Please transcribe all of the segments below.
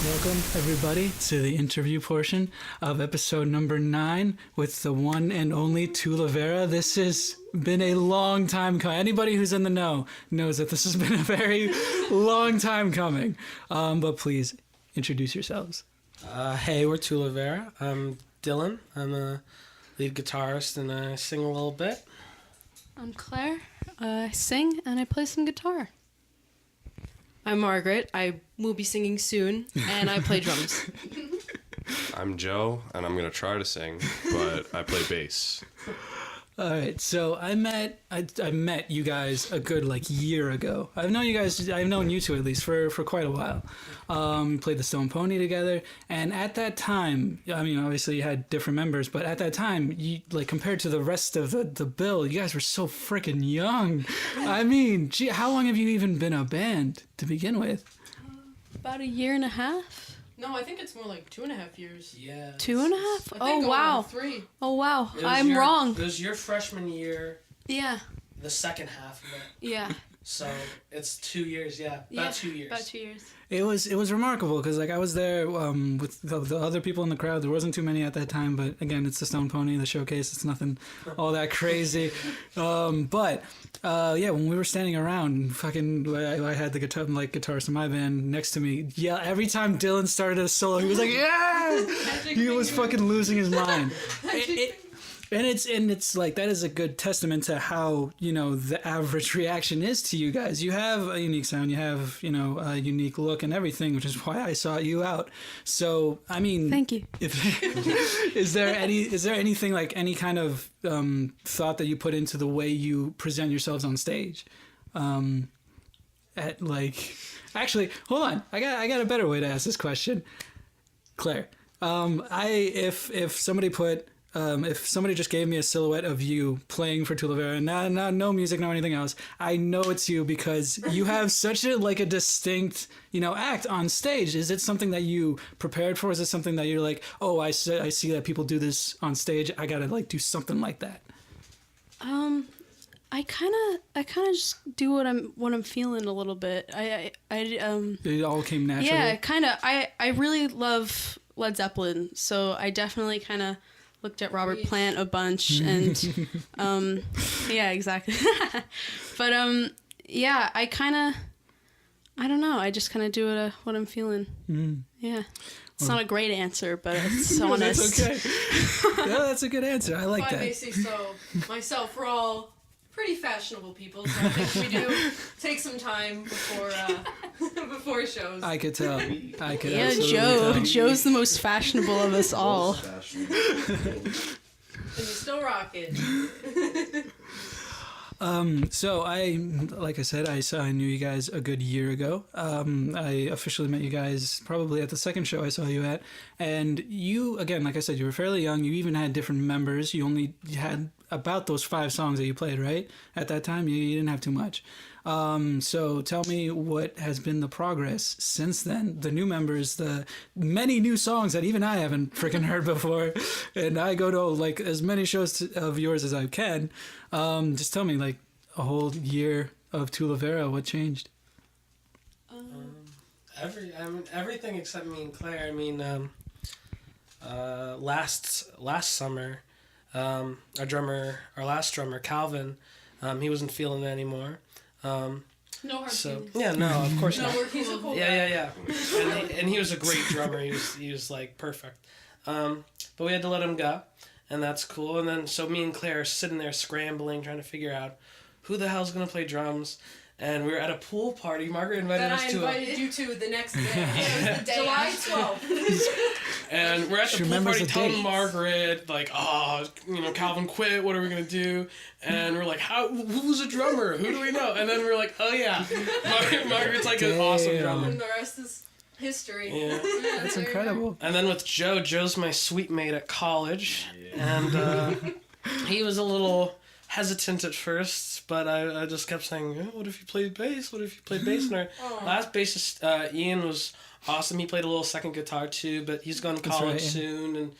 Welcome, everybody, to the interview portion of episode number 9 with the one and only Tula Vera. This has been a long time coming. Anybody who's in the know knows that this has been a very long time coming. But please, introduce yourselves. Hey, we're Tula Vera. I'm Dylan. I'm a lead guitarist and I sing a little bit. I'm Claire. I sing and I play some guitar. I'm Margaret. I will be singing soon, and I play drums. I'm Joe, and I'm going to try to sing, but I play bass. All right, so I met you guys a good year ago. I've known you two at least for quite a while. Played the Stone Pony together, and at that time, I mean, obviously you had different members, but at that time, you compared to the rest of the bill, you guys were so freaking young. I mean, gee, how long have you even been a band to begin with? About a year and a half. No, I think it's more like 2.5 years. Yeah. 2.5? Oh, wow. 3. Oh, wow. I'm wrong. It was your freshman year, Yeah. the second half of it. Yeah. So it's 2 years, yeah. About 2 years. About 2 years. It was remarkable because I was there with the other people in the crowd. There wasn't too many at that time, but again, it's the Stone Pony, the showcase. It's nothing all that crazy. But when we were standing around, I had the guitarist in my band next to me. Yeah, every time Dylan started a solo, he was like, "Yeah!" He was fucking losing his mind. And it's like, that is a good testament to how, the average reaction is to you guys. You have a unique sound, you have, a unique look and everything, which is why I sought you out. So, I mean, thank you. Is there anything, like any kind of thought that you put into the way you present yourselves on stage? Actually, hold on. I got a better way to ask this question. Claire, if somebody just gave me a silhouette of you playing for Tula Vera, no music, no anything else, I know it's you because you have such a distinct, act on stage. Is it something that you prepared for? Is it something that you're like, oh, I see that people do this on stage, I gotta do something like that? I kind of just do what I'm feeling a little bit. It all came naturally. Yeah, kind of. I really love Led Zeppelin, so I definitely kind of looked at Robert Plant a bunch and yeah, exactly. But I don't know, I just kind of do what I'm feeling. Yeah, it's not a great answer, but it's honest. That's okay. Yeah, that's a good answer. I like that. I may say so myself. We're all pretty fashionable people, so I think we do take some time before shows. I could tell. Yeah, Joe's the most fashionable of us all. And you still rock it. So like I said, I knew you guys a good year ago. I officially met you guys probably at the second show I saw you at. And you, again, like I said, you were fairly young. You even had different members. You only had about those 5 songs that you played, right? At that time, you didn't have too much. So tell me what has been the progress since then. The new members, the many new songs that even I haven't freaking heard before. And I go to as many shows of yours as I can. Just tell me, a whole year of Tula Vera, what changed? Everything except me and Claire. I mean, last summer, our last drummer, Calvin, he wasn't feeling it anymore. No hard feelings. Yeah, no, of course not. He's a cool guy. Yeah. And he was a great drummer. He was perfect. But we had to let him go, and that's cool. And then so me and Claire are sitting there scrambling, trying to figure out who the hell's gonna play drums. And we were at a pool party. Margaret invited us to. That I invited you to the next day. It was the day July 12th. And we're at the pool party telling Margaret, Calvin quit. What are we gonna do? And we're like, who's a drummer? Who do we know? And then we're like, oh yeah, Margaret's an awesome drummer. And the rest is history. Yeah, that's incredible. And then with Joe's my suite mate at college, and he was a little hesitant at first, but I just kept saying, what if you played bass? What if you played bass? And our last bassist, Ian, was awesome. He played a little second guitar too, but he's going to college soon,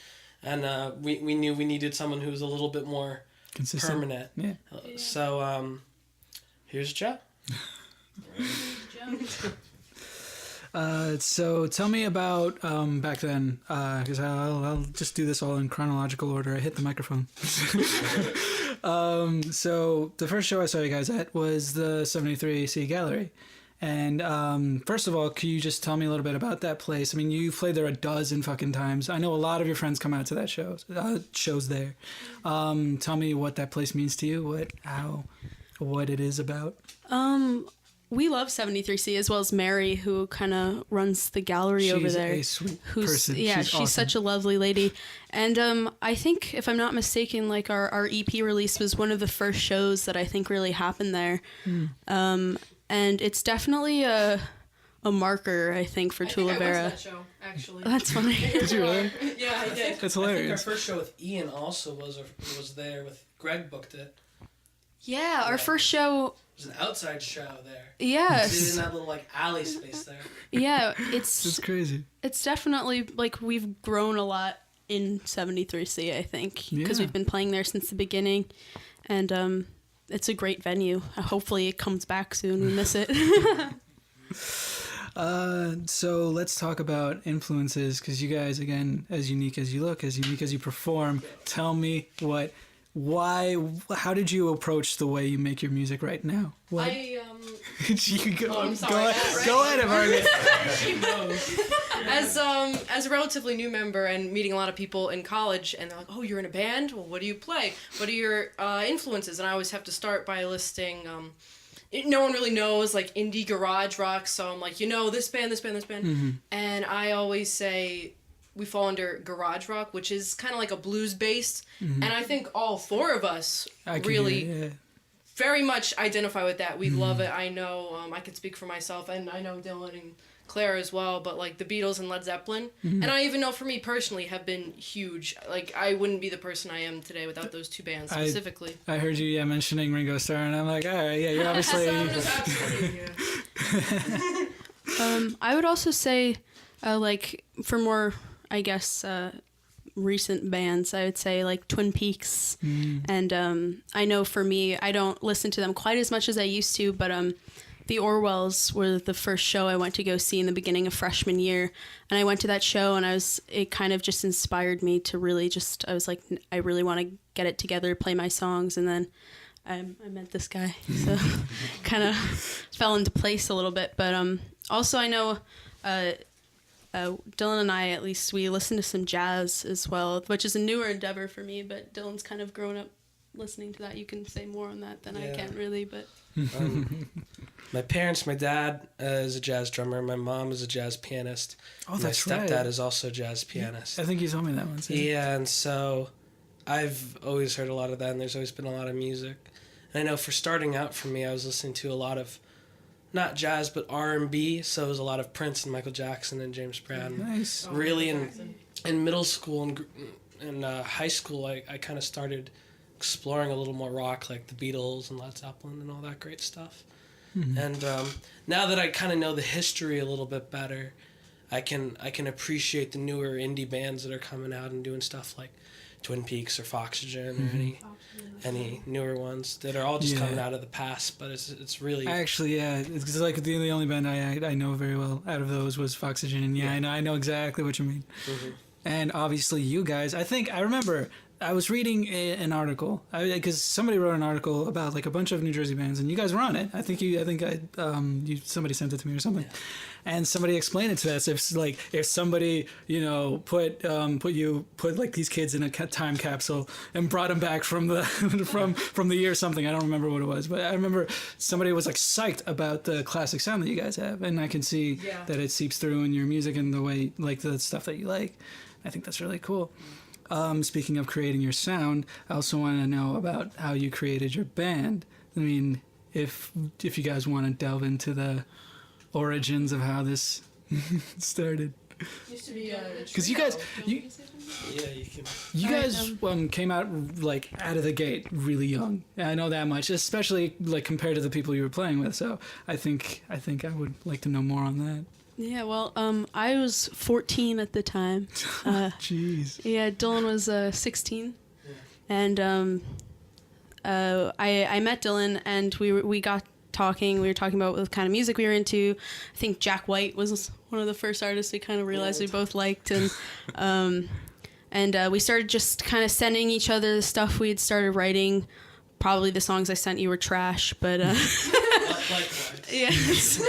and we knew we needed someone who was a little bit more consistent, permanent. Yeah. So here's Joe. So tell me about back then, because I'll just do this all in chronological order. I hit the microphone. So the first show I saw you guys at was the 73AC Gallery. And first of all, can you just tell me a little bit about that place? I mean, you've played there a dozen fucking times. I know a lot of your friends come out to that shows there. Tell me what that place means to you, what it is about. We love 73C, as well as Mary, who kind of runs the gallery over there. She's a sweet person. Yeah, she's awesome. such a lovely lady. And I think, if I'm not mistaken, like our EP release was one of the first shows that I think really happened there. And it's definitely a marker, I think, for Tula, Vera. I went to that show, actually. That's funny. Did you really? Yeah, I did. That's I think our hilarious. first show with Ian also was there. With Greg booked it. Yeah, our first show. It was an outside show there. Yeah. Did it in that little like alley space there. Yeah, It's crazy. it's definitely like we've grown a lot in 73C, I think, because we've been playing there since the beginning, and it's a great venue. Hopefully it comes back soon. We miss it. So let's talk about influences, because you guys, again, as unique as you look, as unique as you perform, tell me how did you approach the way you make your music right now? What? You go, I'm sorry. go ahead, Margaret. As a relatively new member and meeting a lot of people in college, and they're like, "Oh, you're in a band? Well, what do you play? What are your influences?" And I always have to start by listing. No one really knows like indie garage rock, so I'm like, this band, and I always say we fall under garage rock, which is kind of like a blues based, and I think all four of us really very much identify with that. We love it. I know I can speak for myself, and I know Dylan and Claire as well, but like the Beatles and Led Zeppelin, and I even know for me personally have been huge. Like I wouldn't be the person I am today without those two bands specifically. I heard you mentioning Ringo Starr, and I'm like, all right, yeah, you're obviously. I would also say, like for more, I guess, recent bands, I would say like Twin Peaks, and I know for me, I don't listen to them quite as much as I used to, but the Orwells were the first show I went to go see in the beginning of freshman year, and I went to that show, and it kind of just inspired me to really I was like, I really want to get it together, play my songs, and then I met this guy, so kind of fell into place a little bit. But also I know Dylan and I, at least, we listen to some jazz as well, which is a newer endeavor for me, but Dylan's kind of grown up listening to that. You can say more on that than I can really, but... My dad is a jazz drummer. My mom is a jazz pianist. Oh, that's my stepdad right. is also a jazz pianist. I think you told me that one too. Yeah, and so I've always heard a lot of that, and there's always been a lot of music. And I know for starting out for me, I was listening to a lot of, not jazz, but R&B, so it was a lot of Prince and Michael Jackson and James Brown. Nice. Really, in middle school and high school, I kind of started exploring a little more rock, like the Beatles and Led Zeppelin and all that great stuff. And now that I kind of know the history a little bit better, I can appreciate the newer indie bands that are coming out and doing stuff like Twin Peaks or Foxygen or any newer ones that are all just coming out of the past. But it's really actually it's like the only band I know very well out of those was Foxygen, and I know exactly what you mean. And obviously you guys, I remember I was reading an article because somebody wrote an article about like a bunch of New Jersey bands, and you guys were on it. Somebody sent it to me or something, and somebody explained it to us. If somebody put like these kids in a time capsule and brought them back from the from the year something. I don't remember what it was, but I remember somebody was like psyched about the classic sound that you guys have, and I can see that it seeps through in your music and the way like the stuff that you like. I think that's really cool. Speaking of creating your sound, I also want to know about how you created your band. I mean, if you guys want to delve into the origins of how this started. Used to be because you guys, you guys came out like out of the gate really young. I know that much, especially like compared to the people you were playing with. So I think I would like to know more on that. Yeah, well, I was 14 at the time. Jeez. Yeah, Dylan was 16, and I met Dylan, and we got talking. We were talking about what kind of music we were into. I think Jack White was one of the first artists we kind of realized we both liked, and we started just kind of sending each other the stuff we had started writing. Probably the songs I sent you were trash, but yes,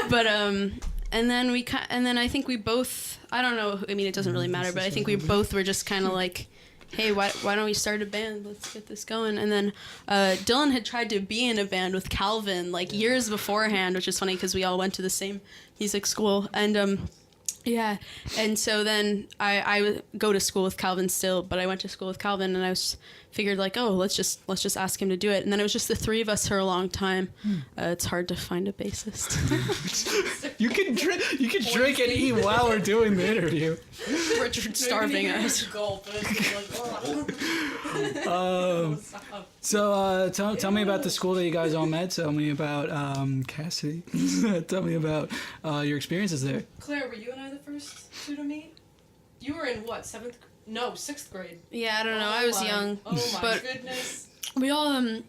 but and then I think we both, I don't know, I mean it doesn't really matter, but I think we both were just kind of like, hey, why don't we start a band? Let's get this going. And then Dylan had tried to be in a band with Calvin like years beforehand, which is funny because we all went to the same music school. And yeah, and so then I go to school with Calvin still, but I went to school with Calvin, and I figured like, oh, let's just ask him to do it. And then it was just the three of us for a long time. It's hard to find a bassist. You can drink and eat while we're doing the interview. Richard's starving us. So tell me about the school that you guys all met. Tell me about Cassidy. Tell me about your experiences there. Claire, were you and I the first two to meet? You were in what, sixth grade? Yeah, I don't know. I was young. Oh my but goodness. we all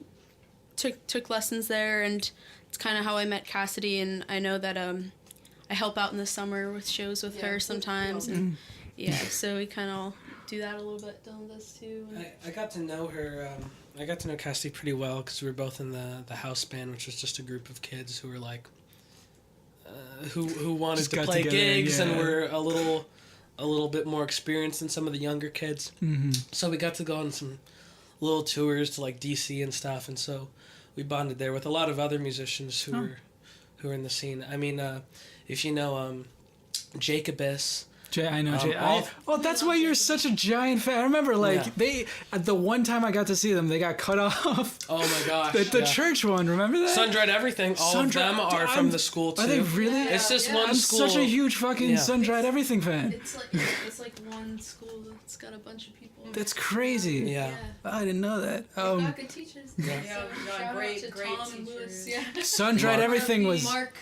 took lessons there, and it's kind of how I met Cassidy. And I know that I help out in the summer with shows with her sometimes, and yeah, so we kind of all do that a little bit. Dylan does too. I got to know her. I got to know Cassidy pretty well because we were both in the house band, which was just a group of kids who were like, who wanted Just to got play together, gigs yeah. and were a little bit more experienced than some of the younger kids. Mm-hmm. So we got to go on some little tours to like DC and stuff, and so we bonded there with a lot of other musicians who were in the scene. I mean, if you know Jacobus. I know Jay. Well, that's why you're such a giant fan. I remember, the one time I got to see them, they got cut off. Oh my gosh! The church one, remember that? Sun-Dried Everything. All of them are from the school too. Are they really? It's just one I'm school. such a huge fucking Sun-Dried Everything fan. It's like one school that's got a bunch of people. That's crazy. Yeah. I didn't know that. Got good teachers. Yeah, great great Tom and Lewis. teachers. Yeah. Sun-Dried Everything was. Mark.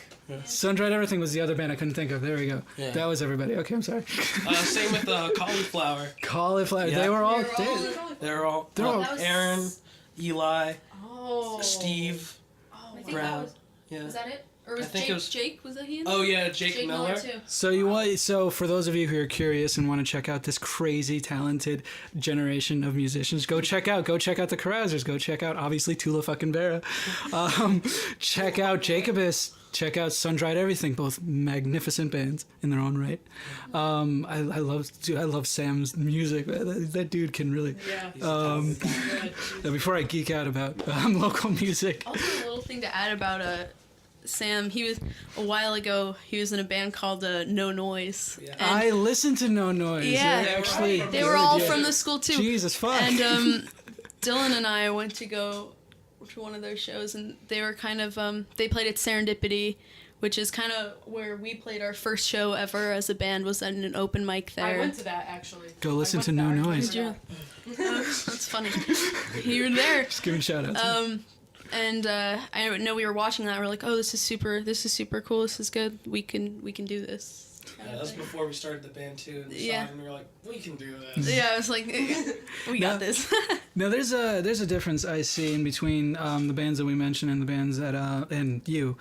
Sun-Dried Everything was the other band I couldn't think of. There we go. Yeah. That was everybody. Okay, I'm sorry. Same with Cauliflower. Cauliflower. Yeah. They were all. They're all That was- Aaron, Eli, Oh. Steve, I think Brown. that was. Yeah. Was that it? Or was I think Jake? it was- Jake, was that he? Oh yeah, Jake Miller. too. So for those of you who are curious and want to check out this crazy talented generation of musicians, go check out the Carousers. Go check out obviously Tula fucking Vera. Check out Jacobus. Check out Sun-Dried Everything. Both magnificent bands in their own right. I love Sam's music. That dude can really. Yeah. Before I geek out about local music. Also, a little thing to add about Sam. He was a while ago. He was in a band called No Noise. Yeah. And I listened to No Noise. Yeah. They're actually. they were all from the school too. Jesus fuck. And Dylan and I went to go to one of their shows, and they were kind of they played at Serendipity, which is kind of where we played our first show ever as a band. Was at an open mic there. I went to that actually. Go listen I to went No there. Noise. Did you? That's funny. You were there. Just giving shout outs. And I know we were watching that. We're like, oh, this is super cool. This is good. We can do this. Yeah, that was before we started the band too. And Yeah. and we were like, we can do this. Yeah, I was like, we got this. Now there's a difference I see in between the bands that we mentioned and the bands that and you,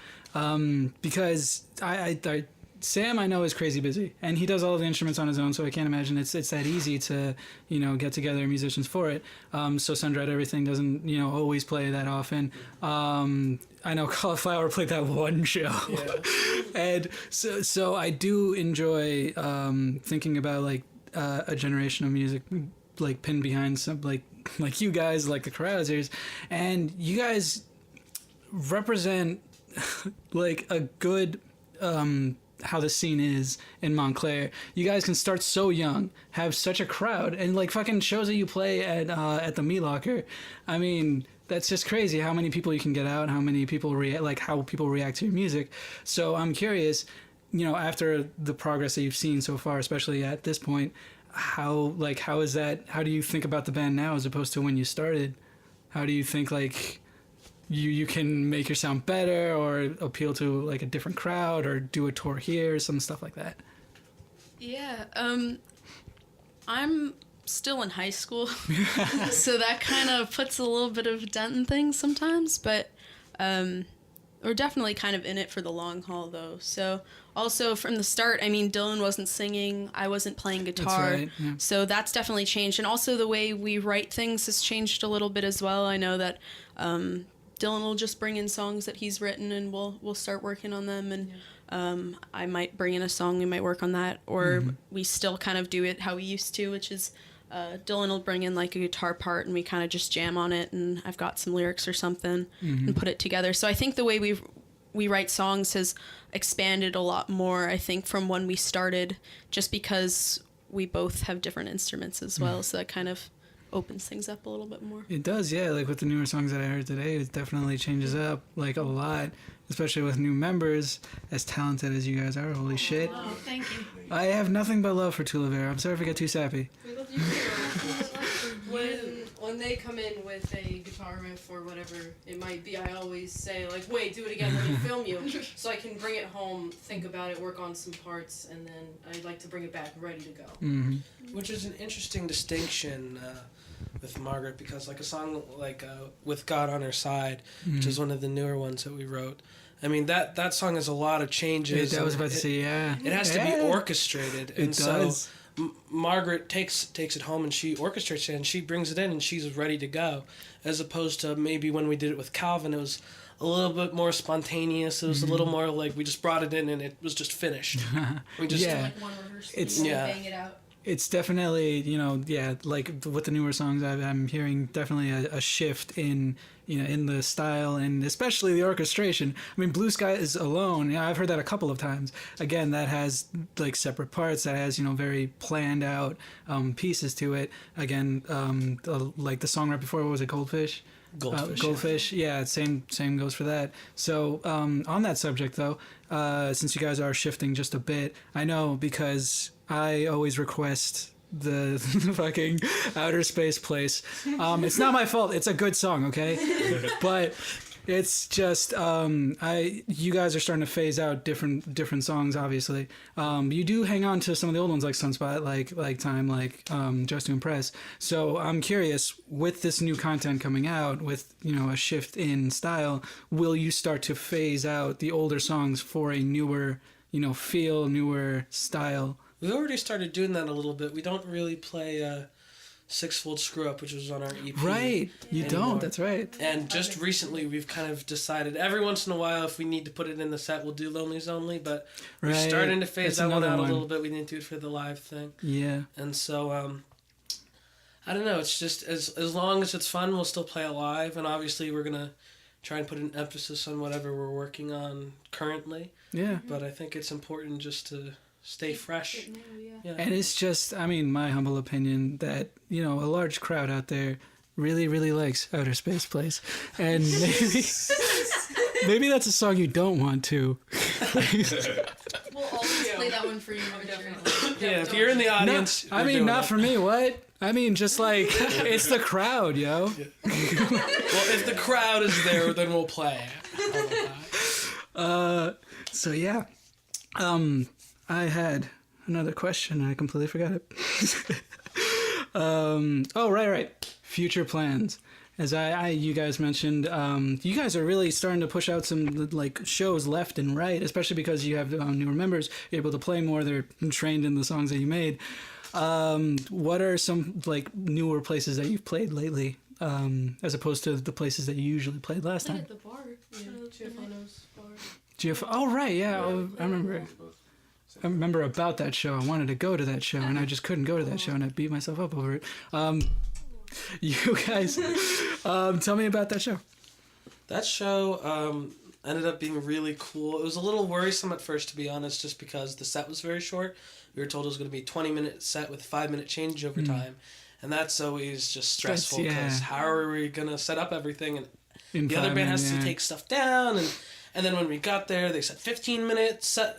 because I Sam I know is crazy busy and he does all of the instruments on his own, so I can't imagine it's that easy to get together musicians for it. So Sun-Dried Everything doesn't always play that often. I know Cauliflower played that one show, and so I do enjoy thinking about like a generation of music like pinned behind some like you guys, like the Carousers, and you guys represent like a good how the scene is in Montclair. You guys can start so young, have such a crowd, and like fucking shows that you play at the Meat Locker. I mean, that's just crazy how many people you can get out, how many people how people react to your music. So I'm curious, after the progress that you've seen so far, especially at this point, how is that? How do you think about the band now as opposed to when you started? How do you think like you can make your sound better or appeal to like a different crowd or do a tour here, some stuff like that? Yeah, I'm still in high school, so that kind of puts a little bit of dent in things sometimes, but we're definitely kind of in it for the long haul, though. So also from the start, I mean, Dylan wasn't singing, I wasn't playing guitar, right, yeah. so that's definitely changed. And also the way we write things has changed a little bit as well. I know that Dylan will just bring in songs that he's written, and we'll start working on them. And I might bring in a song, we might work on that, or we still kind of do it how we used to, which is Dylan will bring in like a guitar part and we kind of just jam on it, and I've got some lyrics or something and put it together. So I think the way we write songs has expanded a lot more, I think, from when we started, just because we both have different instruments as well. So that kind of opens things up a little bit more. It does, yeah. Like with the newer songs that I heard today, it definitely changes up like a lot, especially with new members. As talented as you guys are, holy shit! Oh, thank you. I have nothing but love for Tula, Vera. I'm sorry if I get too sappy. We love you too. When they come in with a guitar riff or whatever it might be, I always say, like, wait, do it again, let me film you. So I can bring it home, think about it, work on some parts, and then I like to bring it back ready to go. Which is an interesting distinction with Margaret, because like a song like With God on Her Side, which is one of the newer ones that we wrote, I mean, that song has a lot of changes. I was about to say, yeah. It has to be orchestrated. And It does. So Margaret takes it home and she orchestrates it and she brings it in and she's ready to go. As opposed to maybe when we did it with Calvin, it was a little bit more spontaneous. It was a little more like we just brought it in and it was just finished. We just Yeah. Like one rehearsal, It's- bang it out. It's definitely, like with the newer songs, I'm hearing definitely a shift in, in the style and especially the orchestration. I mean, Blue Sky is alone. Yeah, I've heard that a couple of times. Again, that has like separate parts. That has, very planned out pieces to it. Again, like the song right before, what was it, Goldfish? Goldfish. Yeah, same goes for that. So on that subject though, since you guys are shifting just a bit, I know because I always request the fucking Outer Space Place. It's not my fault. It's a good song, okay? But it's just you guys are starting to phase out different songs. Obviously, you do hang on to some of the old ones like Sunspot, like Time, like Just to Impress. So I'm curious, with this new content coming out, with a shift in style, will you start to phase out the older songs for a newer feel, newer style? We already started doing that a little bit. We don't really play Sixfold Screw Up, which was on our EP. Right, you anymore. don't. That's right. And just recently, we've kind of decided every once in a while, if we need to put it in the set, we'll do Lonely's Only. But we're starting to phase that one out a little bit. We didn't do it for the live thing. Yeah. And so, I don't know. It's just as long as it's fun, we'll still play it live. And obviously, we're gonna try and put an emphasis on whatever we're working on currently. Yeah. But I think it's important just to stay fresh. Yeah. And it's just, I mean, my humble opinion that, a large crowd out there really, really likes Outer Space Place. And maybe that's a song you don't want to. We'll always play that one for you, definitely. Yeah, if you're in the audience, I mean, not for me, what? I mean, just like, it's the crowd, yo. Well, if the crowd is there, then we'll play. So, yeah. I had another question. I completely forgot it. Right. Future plans. As you guys mentioned, you guys are really starting to push out some like shows left and right, especially because you have newer members. You're able to play more. They're trained in the songs that you made. What are some like newer places that you've played lately, as opposed to the places that you usually played last time? At the bar. Giaffano's bar. Oh, right, yeah. I remember. I remember about that show. I wanted to go to that show, and I just couldn't go to that show, and I beat myself up over it. You guys, tell me about that show. That show ended up being really cool. It was a little worrisome at first, to be honest, just because the set was very short. We were told it was going to be a 20-minute set with 5-minute changeover time, and that's always just stressful because how are we going to set up everything? And the other band has to take stuff down, and then when we got there, they said 15-minute set,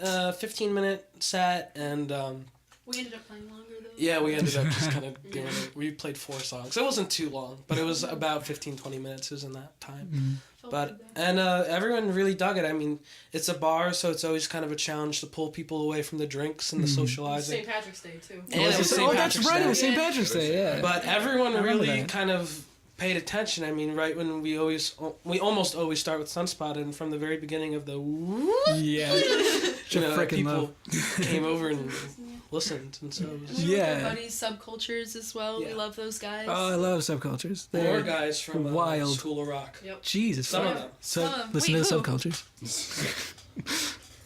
and We ended up playing longer though. yeah, we ended up just kind of doing it. We played 4 songs. It wasn't too long, but it was about 15-20 minutes. It was in that time. But everyone really dug it. I mean, it's a bar, so it's always kind of a challenge to pull people away from the drinks and the socializing. St. Patrick's Day, too. And it was St. That's Patrick's right. Day. It was St. Patrick's Day. Yeah. But everyone remember really that. kind of paid attention, I mean, right when we almost always start with Sunspot, and from the very beginning of the Yeah. Freaking people love. came over and listened, and so it was And we Yeah. with our buddies, Subcultures as well. We Yeah. love those guys. Oh, I love subcultures. more They're guys from wild. School of Rock. Yep. Jesus. Some of them. So Some. listen Wait, to the who? subcultures.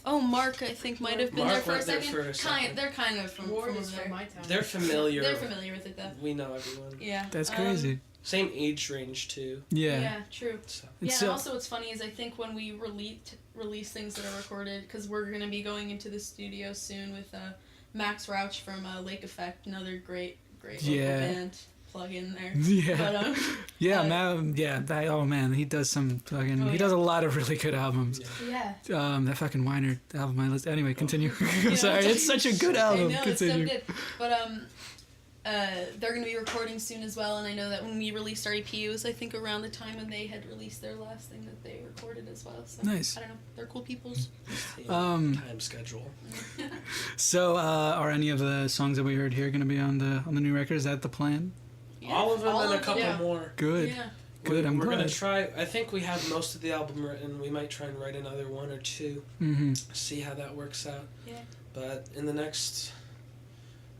Oh, Mark, I think might have been Mark there for a went there second. for a second. They're kind of from Ward over is there. from my town. They're familiar. They're familiar with it though. We know everyone. Yeah. That's crazy. Same age range too. Yeah. Yeah, true. So. Yeah, It's and so- also what's funny is I think when we release things that are recorded, because we're going to be going into the studio soon with Max Rauch from Lake Effect, another great local Yeah. band. Plug in there. Yeah. But, Yeah, oh man, he does some fucking. Oh, he yeah. does a lot of really good albums. yeah. That fucking Weiner album. I list. Anyway, continue. Yeah. Sorry, it's such a good album. I know, it's so Continue. good. But they're going to be recording soon as well, and I know that when we released our EP, it was I think around the time when they had released their last thing that they recorded as well. So Nice. I don't know, they're cool peoples. Um, Time schedule. So, are any of the songs that we heard here going to be on the new record? Is that the plan? All of them All and a of couple them. more. Good. Yeah. Good. I'm We're glad. gonna try. I think we have most of the album written. We might try and write another one or two. Mm-hmm. See how that works out. Yeah. But in the next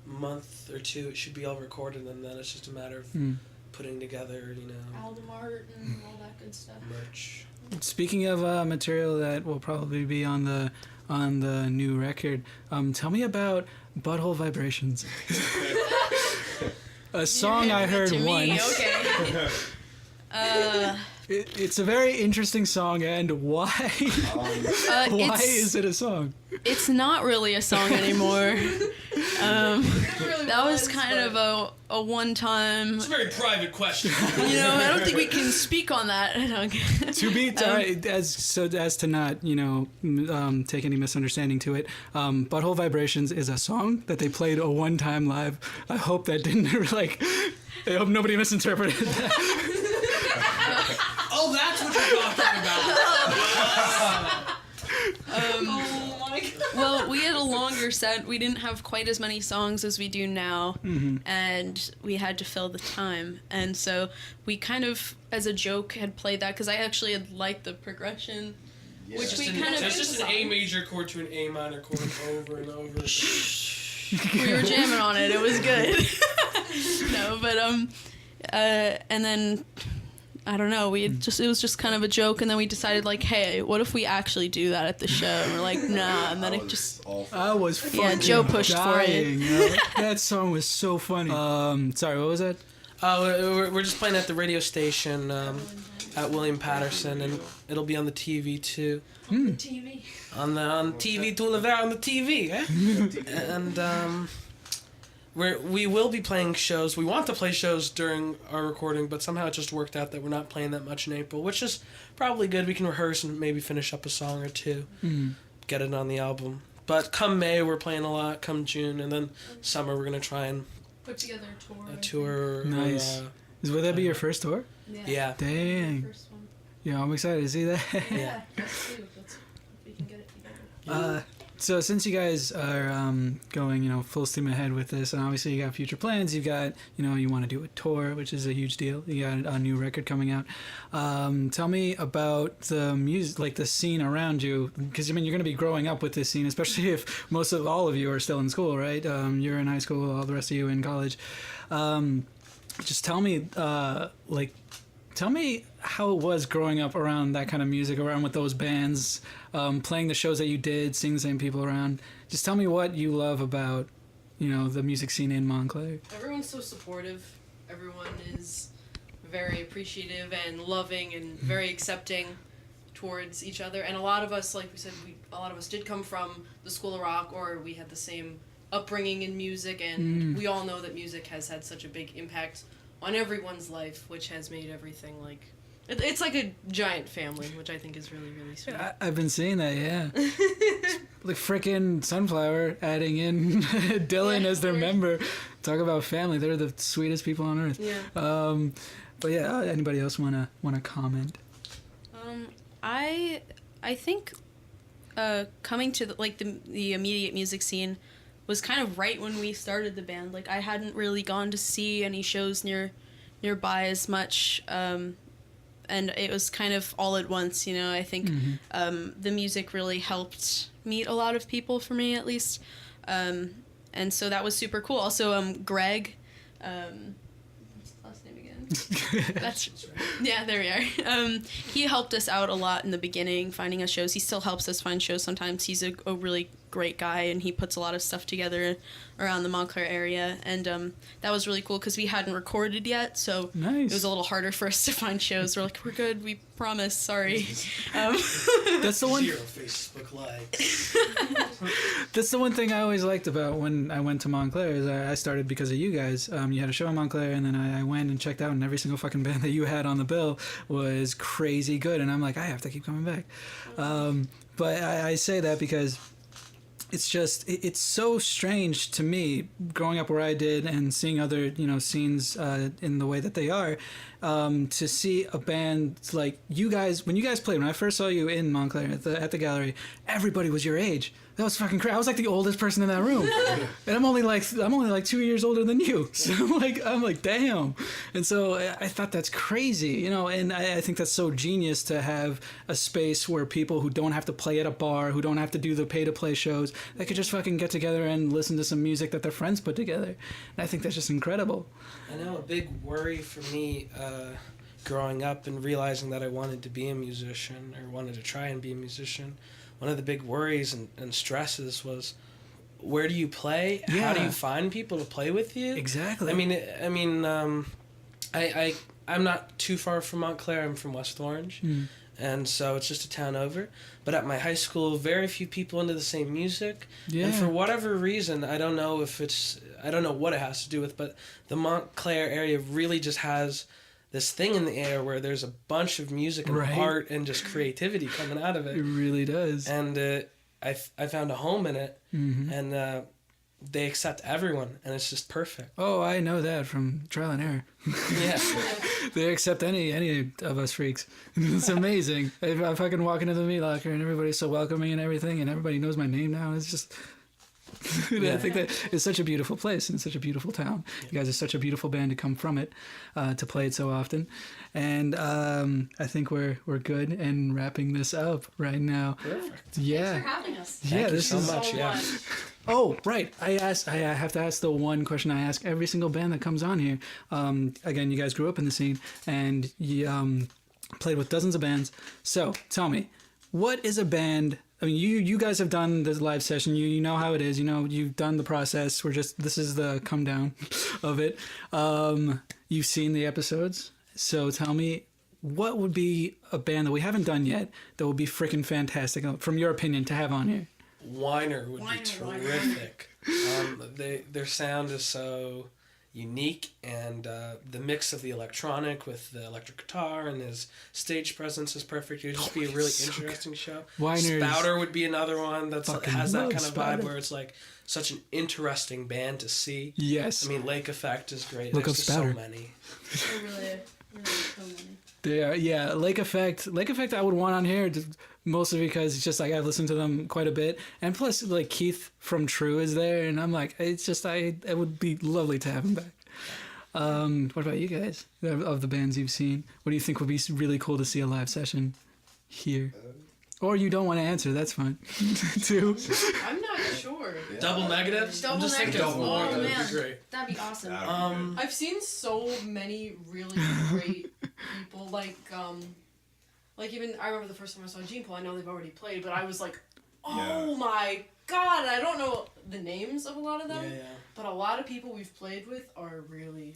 month or two, it should be all recorded, and then it's just a matter of Mm. putting together, Album art and all that good stuff. merch. Speaking of material that will probably be on the new record, tell me about Butthole Vibrations. A song I heard To me, once. okay. It's a very interesting song, and why? Why is it a song? It's not really a song anymore. That was kind of a one-time. It's a very private question. I don't think we can speak on that. To be as to not take any misunderstanding to it. Butthole Vibrations is a song that they played a one time live. I hope that didn't I hope nobody misinterpreted that. Oh, that's what you're talking about. Well, we had a longer set. We didn't have quite as many songs as we do now, and we had to fill the time. And so we kind of, as a joke, had played that because I actually had liked the progression, which we kind of. It's just an A major chord to an A minor chord over and over. We were jamming on it. It was good. No, but and then I don't know. It was just kind of a joke, and then we decided like, hey, what if we actually do that at the show? And we're like, nah, and then it just. I was fucking Joe pushed dying, for yo. That song was so funny. Sorry, what was that? We're just playing at the radio station at William Patterson, and it'll be on the TV too. TV. On TV, Tula, Vera on the TV, eh? And we will be playing shows. We want to play shows during our recording, but somehow it just worked out that we're not playing that much in April, which is probably good. We can rehearse and maybe finish up a song or two, get it on the album. But come May, we're playing a lot. Come June, and then summer, we're gonna try and Put together a tour. a tour. Nice. Would that be your first tour? Yeah. Dang. First one. Yeah, I'm excited to see that. Yeah. Let's do. We can get it together. So since you guys are going, full steam ahead with this, and obviously you got future plans, you got, you want to do a tour, which is a huge deal. You got a new record coming out. Tell me about the music, like the scene around you, because you're going to be growing up with this scene, especially if all of you are still in school, right? You're in high school, all the rest of you in college. Just tell me, tell me how it was growing up around that kind of music, around with those bands, playing the shows that you did, seeing the same people around. Just tell me what you love about, the music scene in Montclair. Everyone's so supportive. Everyone is very appreciative and loving and very accepting towards each other. And a lot of us, like we said, a lot of us did come from the School of Rock, or we had the same upbringing in music, and we all know that music has had such a big impact on everyone's life, which has made everything like it's like a giant family, which I think is really, really sweet. I've been seeing that, yeah. Like frickin' Sunflower adding in Dylan as their member. Talk about family. They're the sweetest people on earth. Yeah. But yeah, anybody else wanna comment? I think coming to the immediate music scene was kind of right when we started the band. Like I hadn't really gone to see any shows near nearby as much. And it was kind of all at once, you know. I think the music really helped meet a lot of people, for me at least. And so that was super cool. Also, Greg, what's his last name again? That's yeah, there we are. He helped us out a lot in the beginning, finding us shows. He still helps us find shows sometimes. He's a really great guy, and he puts a lot of stuff together around the Montclair area, and that was really cool because we hadn't recorded yet, so Nice. it was a little harder for us to find shows. We're like, we're good, we promise, sorry. That's the one. 0 Facebook likes. That's the one thing I always liked about when I went to Montclair is I started because of you guys. You had a show in Montclair, and then I went and checked out, and every single fucking band that you had on the bill was crazy good, and I'm like, I have to keep coming back. But I say that because it's just it's so strange to me growing up where I did and seeing other scenes in the way that they are, to see a band like you guys. When you guys played, when I first saw you in Montclair at the gallery, everybody was your age. That was fucking crazy. I was like the oldest person in that room, and I'm only like 2 years older than you. So I'm like damn. And so I thought that's crazy, and I think that's so genius to have a space where people who don't have to play at a bar, who don't have to do the pay to play shows, they could just fucking get together and listen to some music that their friends put together. And I think that's just incredible. I know a big worry for me growing up and realizing that I wanted to be a musician or wanted to try and be a musician. One of the big worries and stresses was, where do you play? Yeah. How do you find people to play with you? Exactly. I'm not too far from Montclair. I'm from West Orange, and so it's just a town over. But at my high school, very few people into the same music. Yeah. And for whatever reason, I don't know what it has to do with, but the Montclair area really just has this thing in the air where there's a bunch of music and Right. art and just creativity coming out of It it. really does. And I found a home in it, and they accept everyone, and it's just perfect. Oh, I know that from trial and error. Yeah. They accept any of us freaks. It's amazing. I fucking walk into the meat locker and everybody's so welcoming and everything, and everybody knows my name now. It's just. I think that it's such a beautiful place and it's such a beautiful town. You guys are such a beautiful band to come from it, to play it so often, and I think we're good and wrapping this up right now. Perfect. Yeah, Thanks for having us. yeah. Thank you This so is much. Yeah. Oh, right. I have to ask the one question I ask every single band that comes on here. Again, you guys grew up in the scene and you played with dozens of bands. So tell me, what is a band? I mean, you guys have done this live session. You know how it is. You've done the process. This is the come down of it. You've seen the episodes. So tell me, what would be a band that we haven't done yet that would be freaking fantastic, from your opinion, to have on here? Weiner would be terrific. Their sound is so unique, and the mix of the electronic with the electric guitar and his stage presence is perfect. It would just be a really interesting show. Weiner's Spouter would be another one that fucking has that love kind of Spouter. vibe where it's like such an interesting band to see. Yes. I mean, Lake Effect is great. Look There's up just Spouter. so many. Really so many. They are, yeah. Lake Effect I would want on here, mostly because it's just like I've listened to them quite a bit, and plus like Keith from True is there, and I'm like, it's just it would be lovely to have him back. What about you guys? Of the bands you've seen, what do you think would be really cool to see a live session here? Or you don't want to answer, that's fine too. I'm not sure. Double negatives? I'm just thinking Negatives. more. Oh, That would man. be great. That'd be awesome. I've seen so many really great people. Like even I remember the first time I saw Gene Paul. I know they've already played, but I was like, oh my god! I don't know the names of a lot of them, Yeah. but a lot of people we've played with are really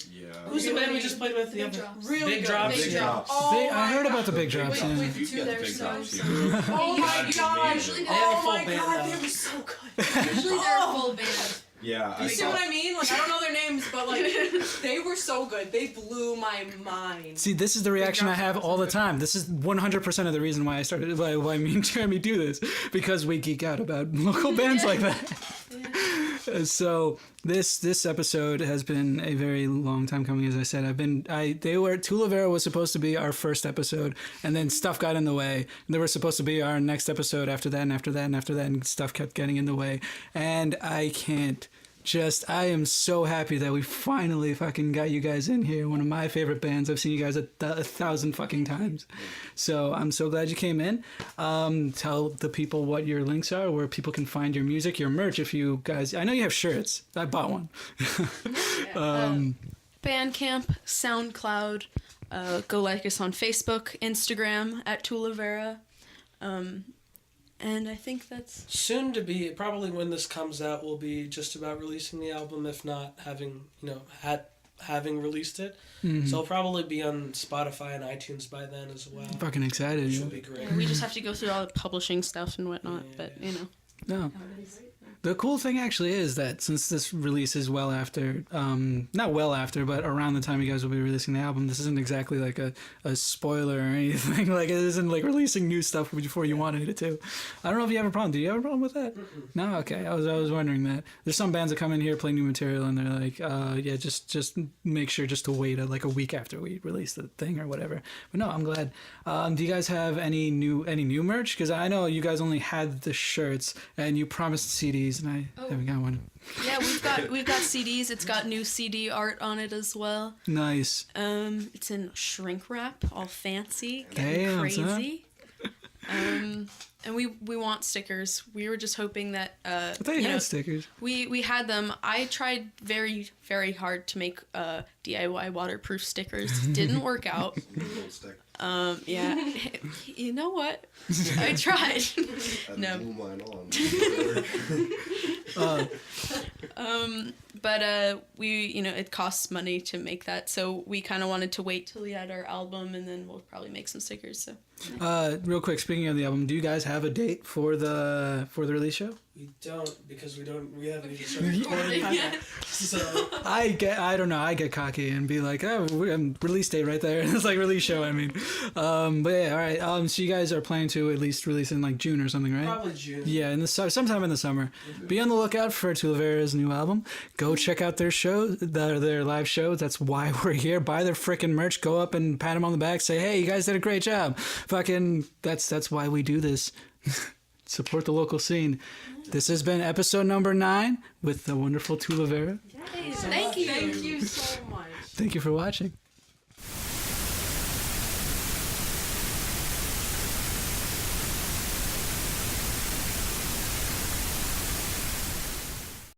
Who's the band we just played with? The Big other Drops. really Big good. Drops. Big Big Drops. Drops. Oh I heard my about the God. Big Drops. With, Yeah. with two, Yeah, they're Big so. Drops, so yeah. oh my Usually god! Usually They have a Oh full my band god! now. They were so good. Usually they're a full band. Yeah, You see what I mean? Like I don't know their names, but like they were so good. They blew my mind. See, this is the reaction I have all the time. This is 100% of the reason why I started, why me and Jeremy do this, because we geek out about local bands like that. So this episode has been a very long time coming. As I said, Tula Vera was supposed to be our first episode, and then stuff got in the way. And they were supposed to be our next episode after that, and after that, and after that, and stuff kept getting in the way. And I can't I am so happy that we finally fucking got you guys in here. One of my favorite bands. I've seen you guys a thousand fucking times. So I'm so glad you came in. Tell the people what your links are, where people can find your music, your merch. If you guys, I know you have shirts. I bought one. Bandcamp, SoundCloud. Go like us on Facebook, Instagram at Tula Vera. And I think that's Soon to be, probably when this comes out, we'll be just about releasing the album, if not having, having released it. Mm-hmm. So it'll probably be on Spotify and iTunes by then as well. Fucking excited. Which will be great. we just have to go through all the publishing stuff and whatnot, but No. The cool thing actually is that since this release is well after, not well after, but around the time you guys will be releasing the album, this isn't exactly like a spoiler or anything. Like, it isn't like releasing new stuff before you wanted it to. I don't know if you have a problem. Do you have a problem with that? No? Okay. I was wondering that. There's some bands that come in here, play new material, and they're like, yeah, just make sure just to wait like a week after we release the thing or whatever. But no, I'm glad. Do you guys have any new merch? Because I know you guys only had the shirts, and you promised CDs. And I haven't got one. yeah, we've got CDs. It's got new CD art on it as well. Nice. It's in shrink wrap, all fancy, getting Damn, crazy. And we want stickers. We were just hoping that I thought you had stickers. we had them. I tried very, very hard to make DIY waterproof stickers. Didn't work out. Yeah. You know what? I tried. No. But we, it costs money to make that, so we kind of wanted to wait till we had our album, and then we'll probably make some stickers. So. Real quick, speaking of the album, do you guys have a date for the release show? We don't, because we haven't even started recording yet. So I don't know, I get cocky and be like, oh, release date right there. It's like release show, I mean. But yeah, all right. So you guys are planning to at least release in like June or something, right? probably June. Yeah, sometime in the summer. Be on the lookout for Tula Vera's new album. Go check out their show, their live shows. That's why we're here. Buy their freaking merch. Go up and pat them on the back. Say, hey, you guys did a great job. Fucking, that's why we do this. Support the local scene. This has been episode number 9 with the wonderful Tula Vera. Thank you. Thank you so much. Thank you for watching.